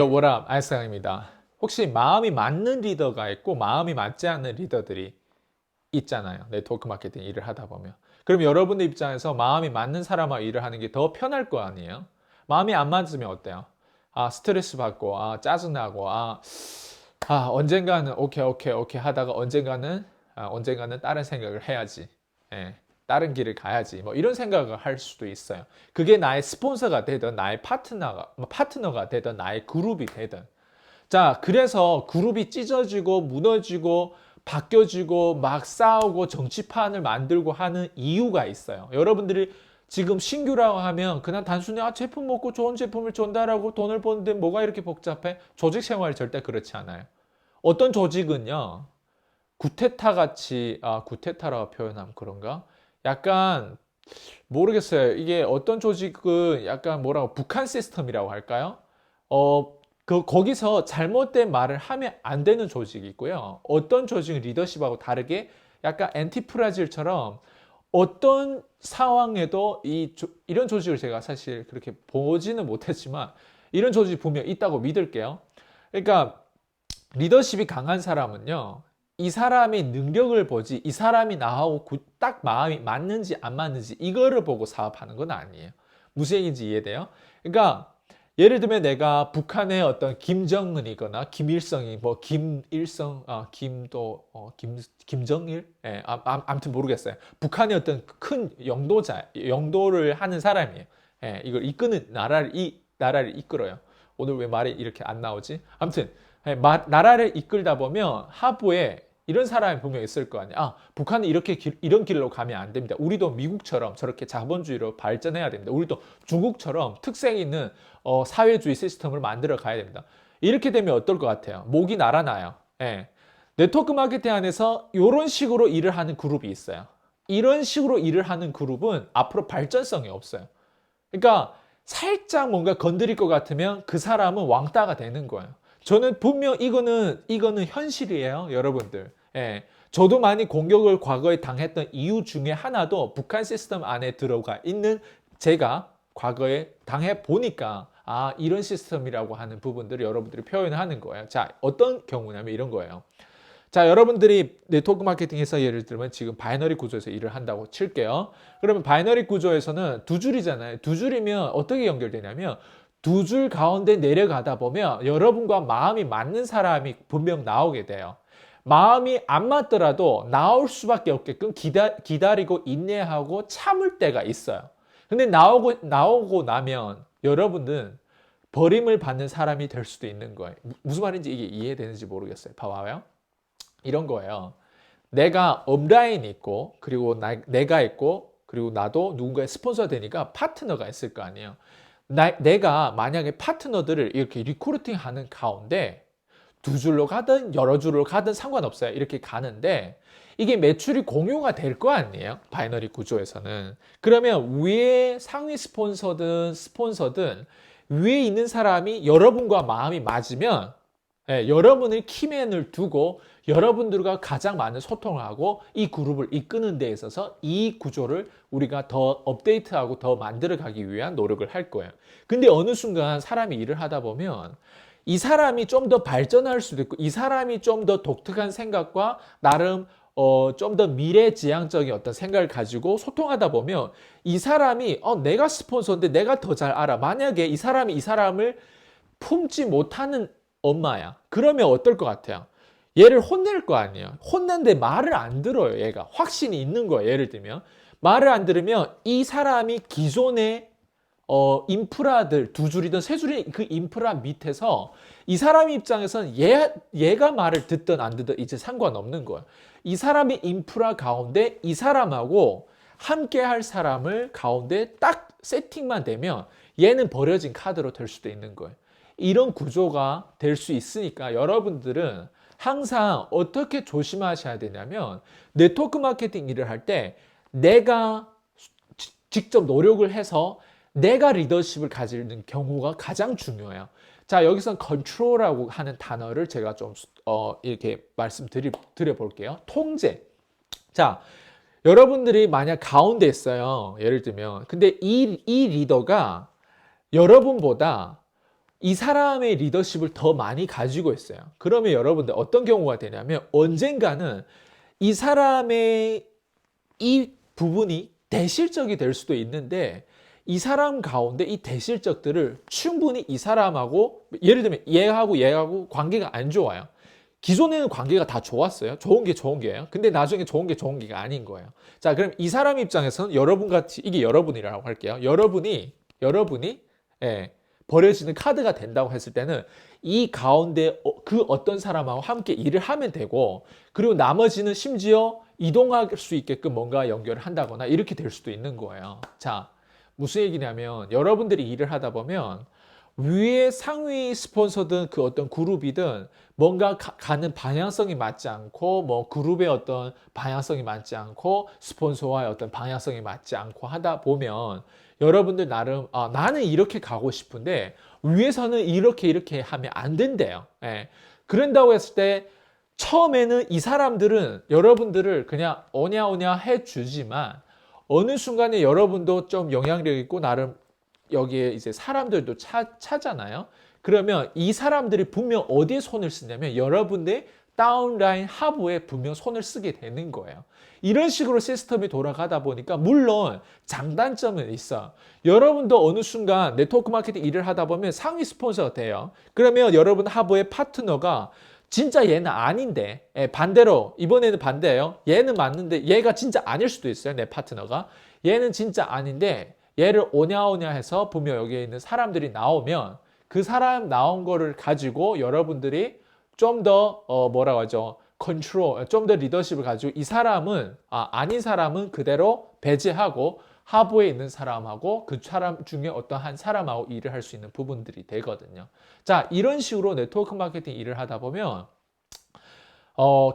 워람 알상입니다. 혹시 마음이 맞는 리더가 있고 마음이 맞지 않는 리더들이 있잖아요. 네트워크 마케팅 일을 하다 보면. 그럼 여러분들 입장에서 마음이 맞는 사람과 일을 하는 게 더 편할 거 아니에요? 마음이 안 맞으면 어때요? 아, 스트레스 받고, 아, 짜증나고, 언젠가는 오케이 하다가 언젠가는 다른 생각을 해야지. 예, 다른 길을 가야지. 뭐 이런 생각을 할 수도 있어요. 그게 나의 스폰서가 되든, 나의 파트너가 되든, 나의 그룹이 되든. 자, 그래서 그룹이 찢어지고, 무너지고, 바뀌어지고, 막 싸우고, 정치판을 만들고 하는 이유가 있어요. 여러분들이 지금 신규라고 하면 그냥 단순히 제품 먹고 좋은 제품을 전달하고 돈을 버는데 뭐가 이렇게 복잡해? 조직 생활이 절대 그렇지 않아요. 어떤 조직은요, 구테타 같이, 구테타라고 표현하면 그런가? 약간, 모르겠어요. 이게 어떤 조직은 약간 뭐라고, 북한 시스템이라고 할까요? 거기서 잘못된 말을 하면 안 되는 조직이 있고요. 어떤 조직은 리더십하고 다르게 약간 엔티프라질처럼 어떤 상황에도 이런 조직을 제가 사실 그렇게 보지는 못했지만 이런 조직이 분명 있다고 믿을게요. 그러니까 리더십이 강한 사람은요, 이 사람의 능력을 보지, 이 사람이 나하고 딱 마음이 맞는지 안 맞는지 이거를 보고 사업하는 건 아니에요. 무슨 얘기인지 이해돼요? 그러니까 예를 들면 내가 북한의 어떤 김정은이거나 김일성이 뭐 김일성 김정일 아무튼 모르겠어요. 북한의 어떤 큰 영도를 하는 사람이에요. 예, 이걸 이끄는 이 나라를 이끌어요. 오늘 왜 말이 이렇게 안 나오지? 아무튼 나라를 이끌다 보면 하부에 이런 사람이 분명 있을 거 아니야. 북한은 이런 길로 가면 안 됩니다. 우리도 미국처럼 저렇게 자본주의로 발전해야 됩니다. 우리도 중국처럼 특색 있는 사회주의 시스템을 만들어 가야 됩니다. 이렇게 되면 어떨 것 같아요? 목이 날아나요. 예. 네트워크 마케팅 안에서 이런 식으로 일을 하는 그룹이 있어요. 이런 식으로 일을 하는 그룹은 앞으로 발전성이 없어요. 그러니까 살짝 뭔가 건드릴 것 같으면 그 사람은 왕따가 되는 거예요. 저는 분명 이거는 현실이에요, 여러분들. 예. 저도 많이 공격을 과거에 당했던 이유 중에 하나도 북한 시스템 안에 들어가 있는 제가 과거에 당해 보니까 이런 시스템이라고 하는 부분들을 여러분들이 표현을 하는 거예요. 자, 어떤 경우냐면 이런 거예요. 자, 여러분들이 네트워크 마케팅에서 예를 들면 지금 바이너리 구조에서 일을 한다고 칠게요. 그러면 바이너리 구조에서는 두 줄이잖아요. 두 줄이면 어떻게 연결되냐면 두 줄 가운데 내려가다 보면 여러분과 마음이 맞는 사람이 분명 나오게 돼요. 마음이 안 맞더라도 나올 수밖에 없게끔 기다리고 인내하고 참을 때가 있어요. 근데 나오고 나면 여러분은 버림을 받는 사람이 될 수도 있는 거예요. 무슨 말인지 이게 이해되는지 모르겠어요. 봐봐요. 이런 거예요. 내가 업라인이 있고, 그리고 내가 있고, 그리고 나도 누군가의 스폰서가 되니까 파트너가 있을 거 아니에요. 내가 만약에 파트너들을 이렇게 리크루팅 하는 가운데 두 줄로 가든 여러 줄로 가든 상관없어요. 이렇게 가는데 이게 매출이 공유가 될 거 아니에요. 바이너리 구조에서는. 그러면 위에 상위 스폰서든 위에 있는 사람이 여러분과 마음이 맞으면 여러분의 키맨을 두고 여러분들과 가장 많은 소통을 하고 이 그룹을 이끄는 데 있어서 이 구조를 우리가 더 업데이트하고 더 만들어 가기 위한 노력을 할 거예요. 근데 어느 순간 사람이 일을 하다 보면 이 사람이 좀 더 발전할 수도 있고 이 사람이 좀 더 독특한 생각과 나름 좀 더 미래지향적인 어떤 생각을 가지고 소통하다 보면 이 사람이 내가 스폰서인데 내가 더 잘 알아. 만약에 이 사람이 이 사람을 품지 못하는 엄마야. 그러면 어떨 것 같아요? 얘를 혼낼 거 아니에요. 혼낸데 말을 안 들어요. 얘가 확신이 있는 거예요. 예를 들면 말을 안 들으면 이 사람이 기존의 인프라들 두 줄이든 세 줄이 그 인프라 밑에서 이 사람 입장에서는 얘가 말을 듣든 안 듣든 이제 상관없는 거예요. 이 사람의 인프라 가운데 이 사람하고 함께 할 사람을 가운데 딱 세팅만 되면 얘는 버려진 카드로 될 수도 있는 거예요. 이런 구조가 될 수 있으니까 여러분들은 항상 어떻게 조심하셔야 되냐면 네트워크 마케팅 일을 할 때 내가 직접 노력을 해서 내가 리더십을 가지는 경우가 가장 중요해요. 자, 여기서 컨트롤이라고 하는 단어를 제가 좀 이렇게 말씀드려 볼게요. 통제. 자, 여러분들이 만약 가운데 있어요. 예를 들면 근데 이 리더가 여러분보다 이 사람의 리더십을 더 많이 가지고 있어요. 그러면 여러분들 어떤 경우가 되냐면 언젠가는 이 사람의 이 부분이 대실적이 될 수도 있는데 이 사람 가운데 이 대실적들을 충분히 이 사람하고 예를 들면 얘하고 관계가 안 좋아요. 기존에는 관계가 다 좋았어요. 좋은 게 좋은 게예요. 근데 나중에 좋은 게 좋은 게가 아닌 거예요. 자, 그럼 이 사람 입장에서는 여러분 같이 이게 여러분이라고 할게요. 여러분이 예, 버려지는 카드가 된다고 했을 때는 이 가운데 그 어떤 사람하고 함께 일을 하면 되고 그리고 나머지는 심지어 이동할 수 있게끔 뭔가 연결을 한다거나 이렇게 될 수도 있는 거예요. 자, 무슨 얘기냐면 여러분들이 일을 하다 보면 위에 상위 스폰서든 그 어떤 그룹이든 뭔가 가는 방향성이 맞지 않고 뭐 그룹의 어떤 방향성이 맞지 않고 스폰서와의 어떤 방향성이 맞지 않고 하다 보면 여러분들 나름 나는 이렇게 가고 싶은데 위에서는 이렇게 하면 안 된대요. 예. 그런다고 했을 때 처음에는 이 사람들은 여러분들을 그냥 오냐 해주지만 어느 순간에 여러분도 좀 영향력 있고 나름 여기에 이제 사람들도 차잖아요. 그러면 이 사람들이 분명 어디에 손을 쓰냐면 여러분의 다운라인 하부에 분명 손을 쓰게 되는 거예요. 이런 식으로 시스템이 돌아가다 보니까 물론 장단점은 있어. 여러분도 어느 순간 네트워크 마케팅 일을 하다 보면 상위 스폰서가 돼요. 그러면 여러분 하부의 파트너가 진짜 얘는 아닌데 반대로 이번에는 반대예요. 얘는 맞는데 얘가 진짜 아닐 수도 있어요. 내 파트너가. 얘는 진짜 아닌데 얘를 오냐 해서 분명 여기에 있는 사람들이 나오면 그 사람 나온 거를 가지고 여러분들이 좀 더 뭐라고 하죠? 컨트롤, 좀 더 리더십을 가지고 이 사람은 아닌 사람은 그대로 배제하고 하부에 있는 사람하고 그 사람 중에 어떤 한 사람하고 일을 할 수 있는 부분들이 되거든요. 자, 이런 식으로 네트워크 마케팅 일을 하다 보면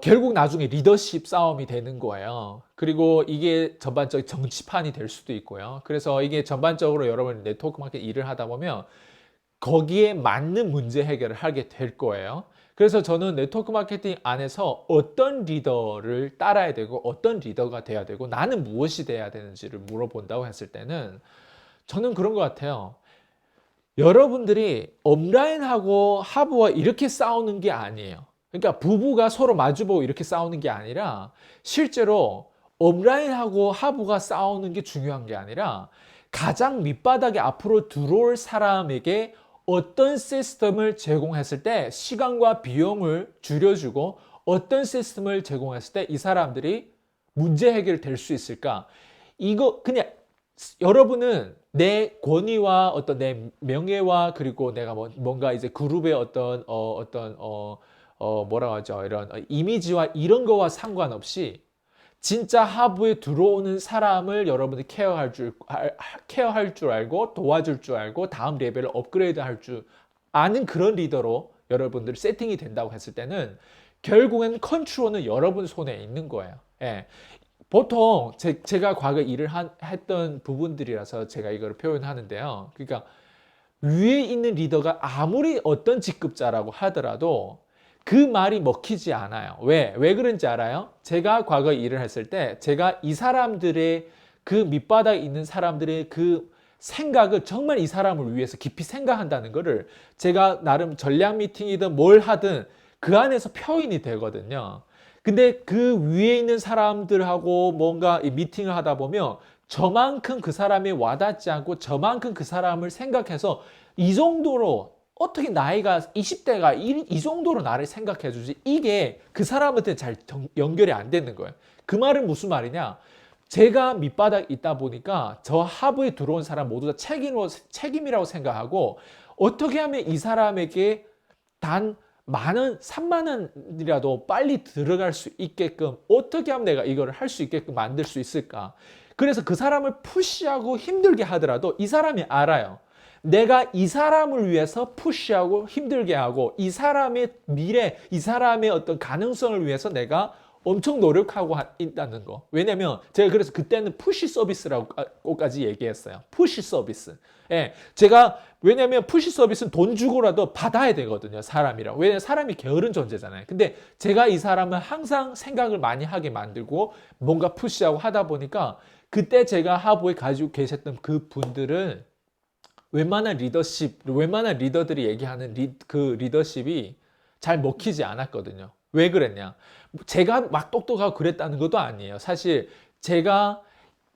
결국 나중에 리더십 싸움이 되는 거예요. 그리고 이게 전반적인 정치판이 될 수도 있고요. 그래서 이게 전반적으로 여러분 네트워크 마케팅 일을 하다 보면 거기에 맞는 문제 해결을 하게 될 거예요. 그래서 저는 네트워크 마케팅 안에서 어떤 리더를 따라야 되고 어떤 리더가 돼야 되고 나는 무엇이 돼야 되는지를 물어본다고 했을 때는 저는 그런 것 같아요. 여러분들이 업라인하고 하부와 이렇게 싸우는 게 아니에요. 그러니까 부부가 서로 마주보고 이렇게 싸우는 게 아니라 실제로 업라인하고 하부가 싸우는 게 중요한 게 아니라 가장 밑바닥에 앞으로 들어올 사람에게 어떤 시스템을 제공했을 때 시간과 비용을 줄여주고 어떤 시스템을 제공했을 때 이 사람들이 문제 해결될 수 있을까? 이거 그냥 여러분은 내 권위와 어떤 내 명예와 그리고 내가 뭔가 이제 그룹의 뭐라고 하죠? 이런 이미지와 이런 거와 상관없이 진짜 하부에 들어오는 사람을 여러분이 케어할 줄 알고 도와줄 줄 알고 다음 레벨을 업그레이드 할 줄 아는 그런 리더로 여러분들 세팅이 된다고 했을 때는 결국엔 컨트롤은 여러분 손에 있는 거예요. 예. 보통 제가 과거에 일을 했던 부분들이라서 제가 이걸 표현하는데요. 그러니까 위에 있는 리더가 아무리 어떤 직급자라고 하더라도 그 말이 먹히지 않아요. 왜 그런지 알아요? 제가 과거에 일을 했을 때 제가 이 사람들의 그 밑바닥에 있는 사람들의 그 생각을 정말 이 사람을 위해서 깊이 생각한다는 거를 제가 나름 전략 미팅이든 뭘 하든 그 안에서 표현이 되거든요. 근데 그 위에 있는 사람들하고 뭔가 이 미팅을 하다 보면 저만큼 그 사람이 와닿지 않고 저만큼 그 사람을 생각해서 이 정도로 어떻게 나이가 20대가 이 정도로 나를 생각해 주지? 이게 그 사람한테 잘 연결이 안 되는 거예요. 그 말은 무슨 말이냐? 제가 밑바닥에 있다 보니까 저 하부에 들어온 사람 모두 다 책임이라고 생각하고 어떻게 하면 이 사람에게 단 3만 원이라도 빨리 들어갈 수 있게끔 어떻게 하면 내가 이걸 할 수 있게끔 만들 수 있을까? 그래서 그 사람을 푸시하고 힘들게 하더라도 이 사람이 알아요. 내가 이 사람을 위해서 푸시하고 힘들게 하고 이 사람의 미래, 이 사람의 어떤 가능성을 위해서 내가 엄청 노력하고 있다는 거. 왜냐면 제가 그래서 그때는 푸시 서비스라고까지 얘기했어요. 푸시 서비스. 예, 제가 왜냐면 푸시 서비스는 돈 주고라도 받아야 되거든요. 사람이랑. 왜냐면 사람이 게으른 존재잖아요. 근데 제가 이 사람을 항상 생각을 많이 하게 만들고 뭔가 푸시하고 하다 보니까 그때 제가 하부에 가지고 계셨던 그 분들은 웬만한 리더들이 얘기하는 그 리더십이 잘 먹히지 않았거든요. 왜 그랬냐? 제가 막 똑똑하고 그랬다는 것도 아니에요. 사실 제가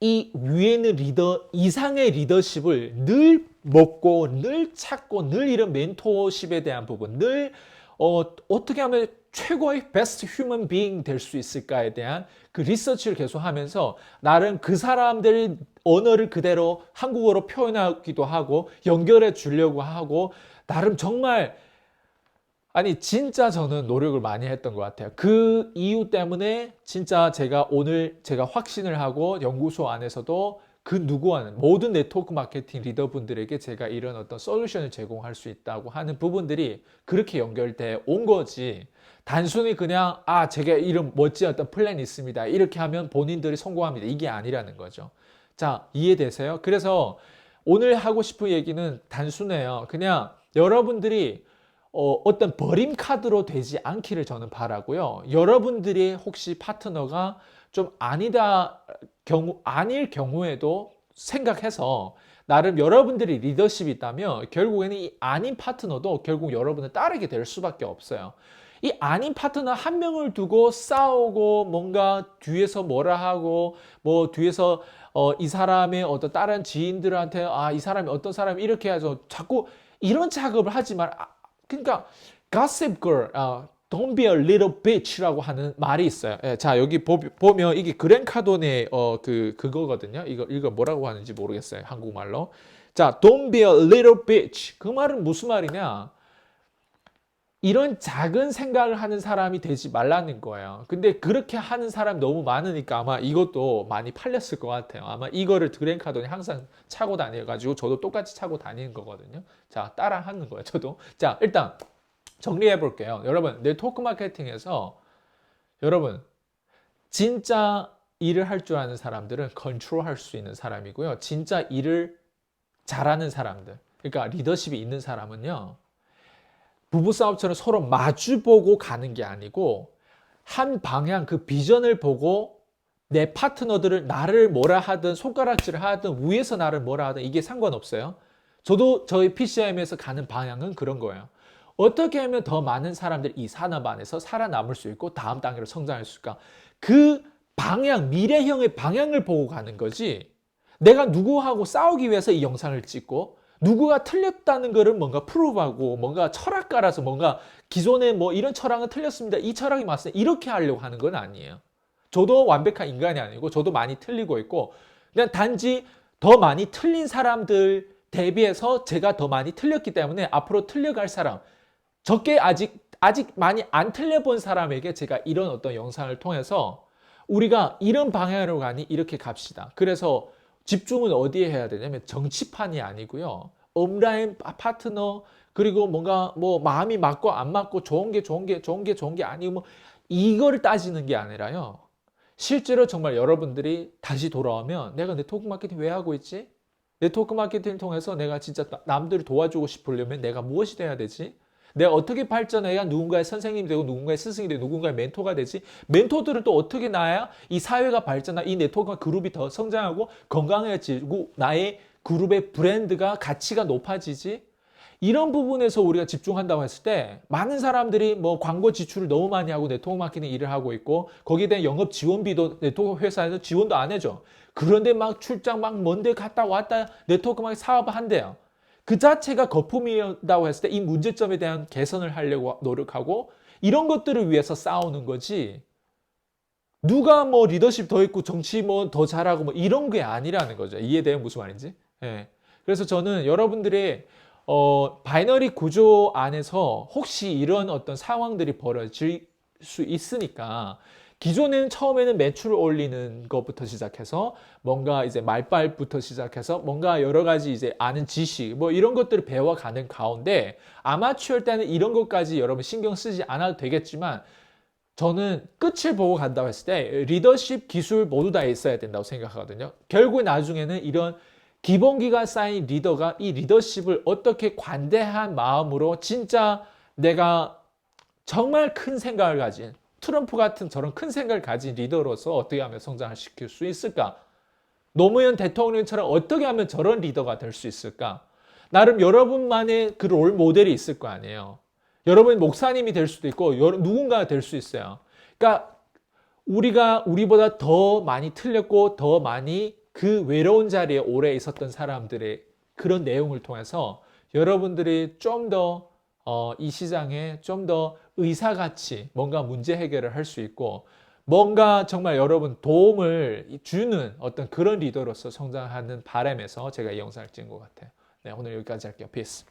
이 위에는 리더 이상의 리더십을 늘 먹고 늘 찾고 늘 이런 멘토십에 대한 부분 늘 어떻게 하면 최고의 베스트 휴먼 비잉 될 수 있을까에 대한 그 리서치를 계속 하면서 나름 그 사람들의 언어를 그대로 한국어로 표현하기도 하고 연결해 주려고 하고 나름 정말 아니 진짜 저는 노력을 많이 했던 것 같아요. 그 이유 때문에 진짜 제가 확신을 하고 연구소 안에서도 그 누구와는 모든 네트워크 마케팅 리더분들에게 제가 이런 어떤 솔루션을 제공할 수 있다고 하는 부분들이 그렇게 연결돼 온 거지. 단순히 그냥 제가 이런 멋진 어떤 플랜이 있습니다. 이렇게 하면 본인들이 성공합니다. 이게 아니라는 거죠. 자, 이해되세요? 그래서 오늘 하고 싶은 얘기는 단순해요. 그냥 여러분들이 어떤 버림 카드로 되지 않기를 저는 바라고요. 여러분들이 혹시 파트너가 좀 아닐 경우에도 생각해서 나름 여러분들이 리더십이 있다면 결국에는 이 아닌 파트너도 결국 여러분을 따르게 될 수밖에 없어요. 이 아닌 파트너 한 명을 두고 싸우고 뭔가 뒤에서 뭐라 하고 뭐 뒤에서 이 사람의 어떤 다른 지인들한테 이 사람이 어떤 사람이 이렇게 해서 자꾸 이런 작업을 하지만 그러니까 gossip girl, don't be a little bitch라고 하는 말이 있어요. 예, 자 여기 보면 이게 그랜 카돈의 그거거든요. 이거 뭐라고 하는지 모르겠어요. 한국말로. 자, don't be a little bitch. 그 말은 무슨 말이냐? 이런 작은 생각을 하는 사람이 되지 말라는 거예요. 근데 그렇게 하는 사람이 너무 많으니까 아마 이것도 많이 팔렸을 것 같아요. 아마 이거를 그랜 카돈이 항상 차고 다녀가지고 저도 똑같이 차고 다니는 거거든요. 자, 따라 하는 거예요. 저도. 자, 일단 정리해 볼게요. 여러분, 네트워크 마케팅에서 여러분 진짜 일을 할 줄 아는 사람들은 컨트롤할 수 있는 사람이고요. 진짜 일을 잘하는 사람들, 그러니까 리더십이 있는 사람은요. 부부싸움처럼 서로 마주보고 가는 게 아니고 한 방향 그 비전을 보고 내 파트너들을 나를 뭐라 하든 손가락질을 하든 위에서 나를 뭐라 하든 이게 상관없어요. 저도 저희 PCM에서 가는 방향은 그런 거예요. 어떻게 하면 더 많은 사람들이 이 산업 안에서 살아남을 수 있고 다음 단계로 성장할 수 있을까? 그 방향, 미래형의 방향을 보고 가는 거지. 내가 누구하고 싸우기 위해서 이 영상을 찍고 누구가 틀렸다는 거를 뭔가 프루브하고 뭔가 철학가라서 뭔가 기존에 뭐 이런 철학은 틀렸습니다. 이 철학이 맞습니다. 이렇게 하려고 하는 건 아니에요. 저도 완벽한 인간이 아니고 저도 많이 틀리고 있고 그냥 단지 더 많이 틀린 사람들 대비해서 제가 더 많이 틀렸기 때문에 앞으로 틀려갈 사람 적게 아직 많이 안 틀려본 사람에게 제가 이런 어떤 영상을 통해서 우리가 이런 방향으로 가니 이렇게 갑시다. 그래서 집중은 어디에 해야 되냐면 정치판이 아니고요. 업라인 파트너 그리고 뭔가 뭐 마음이 맞고 안 맞고 좋은 게 아니고 뭐 이거를 따지는 게 아니라요. 실제로 정말 여러분들이 다시 돌아오면 내가 네트워크 마케팅 왜 하고 있지? 네트워크 마케팅을 통해서 내가 진짜 남들을 도와주고 싶으려면 내가 무엇이 돼야 되지? 내가 어떻게 발전해야 누군가의 선생님이 되고 누군가의 스승이 되고 누군가의 멘토가 되지? 멘토들은 또 어떻게 나야 이 사회가 발전하고 이 네트워크 그룹이 더 성장하고 건강해지고 나의 그룹의 브랜드가 가치가 높아지지? 이런 부분에서 우리가 집중한다고 했을 때 많은 사람들이 뭐 광고 지출을 너무 많이 하고 네트워크 마케팅 일을 하고 있고 거기에 대한 영업 지원비도 네트워크 회사에서 지원도 안 해줘. 그런데 막 출장 막 먼데 갔다 왔다 네트워크 마케팅 사업을 한대요. 그 자체가 거품이라고 했을 때 이 문제점에 대한 개선을 하려고 노력하고 이런 것들을 위해서 싸우는 거지. 누가 뭐 리더십 더 있고 정치 뭐 더 잘하고 뭐 이런 게 아니라는 거죠. 이해돼요? 무슨 말인지? 예. 그래서 저는 여러분들의 바이너리 구조 안에서 혹시 이런 어떤 상황들이 벌어질 수 있으니까 기존에는 처음에는 매출을 올리는 것부터 시작해서 뭔가 이제 말빨부터 시작해서 뭔가 여러 가지 이제 아는 지식 뭐 이런 것들을 배워가는 가운데 아마추어 때는 이런 것까지 여러분 신경 쓰지 않아도 되겠지만 저는 끝을 보고 간다고 했을 때 리더십 기술 모두 다 있어야 된다고 생각하거든요. 결국 나중에는 이런 기본기가 쌓인 리더가 이 리더십을 어떻게 관대한 마음으로 진짜 내가 정말 큰 생각을 가진 트럼프 같은 저런 큰 생각을 가진 리더로서 어떻게 하면 성장시킬 수 있을까? 노무현 대통령처럼 어떻게 하면 저런 리더가 될 수 있을까? 나름 여러분만의 그 롤 모델이 있을 거 아니에요. 여러분 목사님이 될 수도 있고 누군가가 될 수 있어요. 그러니까 우리보다 더 많이 틀렸고 더 많이 그 외로운 자리에 오래 있었던 사람들의 그런 내용을 통해서 여러분들이 좀 더 이 시장에 좀 더 의사같이 뭔가 문제 해결을 할 수 있고 뭔가 정말 여러분 도움을 주는 어떤 그런 리더로서 성장하는 바람에서 제가 이 영상을 찍은 것 같아요. 네, 오늘 여기까지 할게요. 피스.